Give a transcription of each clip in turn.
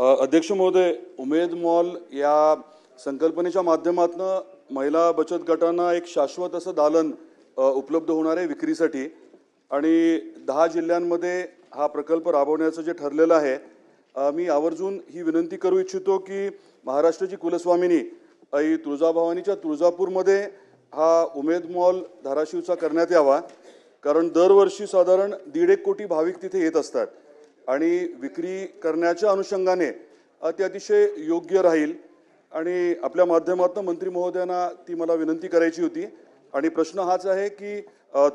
अध्यक्ष महोदय, उमेद मॉल या संकल्पनेच्या माध्यमातून महिला बचत गटांना एक शाश्वत असं दालन उपलब्ध होणार आहे विक्रीसाठी आणि 10 जिल्ह्यांमध्ये हा प्रकल्प राबवण्याचं जे ठरलेलं आहे, मी आवर्जून ही विनंती करू इच्छितो की महाराष्ट्राची कुलस्वामिनी आई तुळजाभवानीच्या तुळजापूरमध्ये हा उमेद मॉल धाराशिवचा करण्यात यावा, कारण दरवर्षी साधारण 1.5 कोटी भाविक तिथे येत असतात आणि विक्री करण्याच्या अनुषंगाने ते अतिशय योग्य राहील आणि आपल्या माध्यमातून मंत्री महोदयांना ती मला विनंती करायची होती। आणि प्रश्न हाच आहे की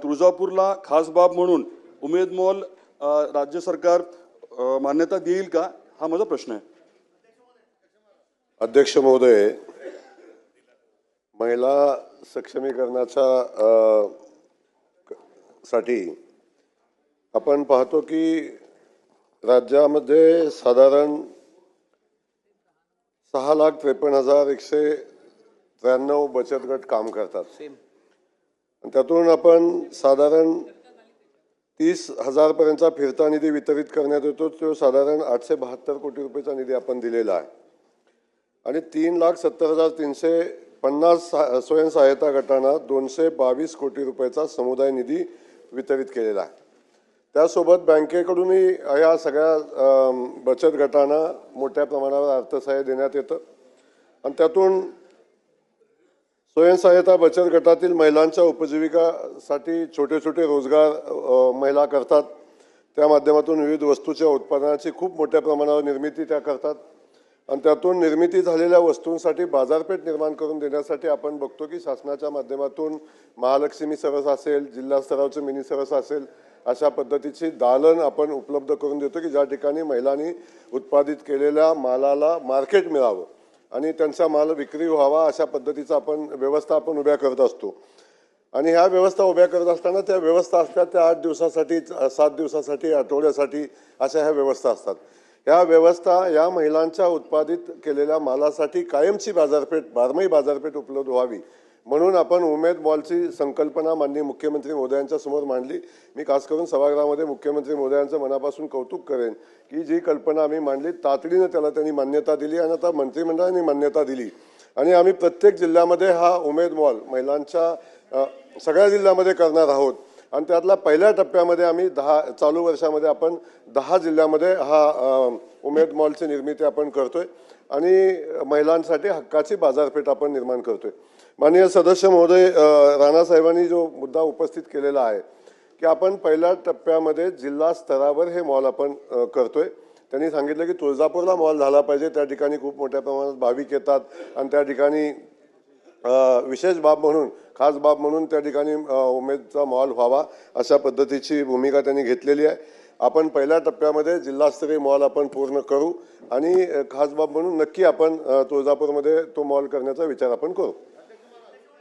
तुळजापूरला खास बाब म्हणून उमेद मॉल राज्य सरकार मान्यता देईल का, हा माझा प्रश्न आहे। अध्यक्ष महोदय, महिला सक्षमीकरणाच्या साठी आपण पाहतो की राज्यामध्ये साधारण 6,53,193 बचत गट काम करतात। त्यातून आपण साधारण 30,000 पर्यंतचा फिरता निधी वितरित करण्यात येतो। तो साधारण 872 कोटी रुपयाचा निधी आपण दिलेला आहे आणि 3,70,350 स्वयंसहायता गटांना 222 कोटी रुपयाचा समुदाय निधी वितरित केलेला आहे। त्यासोबत बँकेकडूनही या सगळ्या बचत गटांना मोठ्या प्रमाणावर अर्थसहाय्य देण्यात येतं आणि त्यातून स्वयंसहायता बचत गटातील महिलांच्या उपजीविकासाठी छोटे छोटे रोजगार महिला करतात। त्या माध्यमातून विविध वस्तूच्या उत्पादनाची खूप मोठ्या प्रमाणावर निर्मिती त्या करतात आणि त्यातून निर्मिती झालेल्या वस्तूंसाठी बाजारपेठ निर्माण करून देण्यासाठी आपण बघतो की शासनाच्या माध्यमातून महालक्ष्मी सरस असेल, जिल्हा स्तरावरचं मिनी सरस असेल, अशा पद्धतीची दालन आपण उपलब्ध करून देतो की ज्या ठिकाणी महिलांनी उत्पादित केलेल्या मालाला मार्केट मिळावं आणि त्यांचा माल विक्री व्हावा, अशा पद्धतीचा आपण व्यवस्था आपण उभ्या करत असतो। आणि ह्या व्यवस्था उभ्या करत असताना त्या व्यवस्था असतात त्या 8 दिवसासाठी, 7 दिवसासाठी, आठवड्यासाठी अशा ह्या व्यवस्था असतात। ह्या व्यवस्था या महिलांच्या उत्पादित केलेल्या मालासाठी कायमची बाजारपेठ, बारमाही बाजारपेठ उपलब्ध व्हावी म्हणून आपण उमेद मॉलची संकल्पना माननीय मुख्यमंत्री महोदयांच्या समोर मांडली। मी खास करून सभागृहामध्ये मुख्यमंत्री महोदयांचं मनापासून कौतुक करेन की जी कल्पना आम्ही मांडली तातडीने त्याला त्यांनी मान्यता दिली आणि आता मंत्रिमंडळाने मान्यता दिली आणि आम्ही प्रत्येक जिल्ह्यामध्ये हा उमेद मॉल महिलांच्या सगळ्या जिल्ह्यामध्ये करणार आहोत आणि त्यातला पहिल्या टप्प्यामध्ये आम्ही चालू वर्षामध्ये आपण 10 जिल्ह्यामध्ये हा उमेद मॉलची निर्मिती आपण करतोय आणि महिलांसाठी हक्काची बाजारपेठ आपण निर्माण करतोय। माननीय सदस्य महोदय राणा साहेबांनी जो मुद्दा उपस्थित केलेला आहे की आपण पहिल्या टप्प्यामध्ये जिल्हा स्तरावर हे मॉल आपण करतोय। त्यांनी सांगितलं की तुळजापूरला मॉल झाला पाहिजे, त्या ठिकाणी खूप मोठ्या प्रमाणात भाविक येतात आणि त्या ठिकाणी विशेष बाब म्हणून, खास बाब म्हणून त्या ठिकाणी उमेदचा मॉल व्हावा अशा पद्धतीची भूमिका त्यांनी घेतलेली आहे। आपण पहिल्या टप्प्यामध्ये जिल्हास्तरीय मॉल आपण पूर्ण करू आणि खास बाब म्हणून नक्की आपण तुळजापूरमध्ये तो मॉल करण्याचा विचार आपण करू।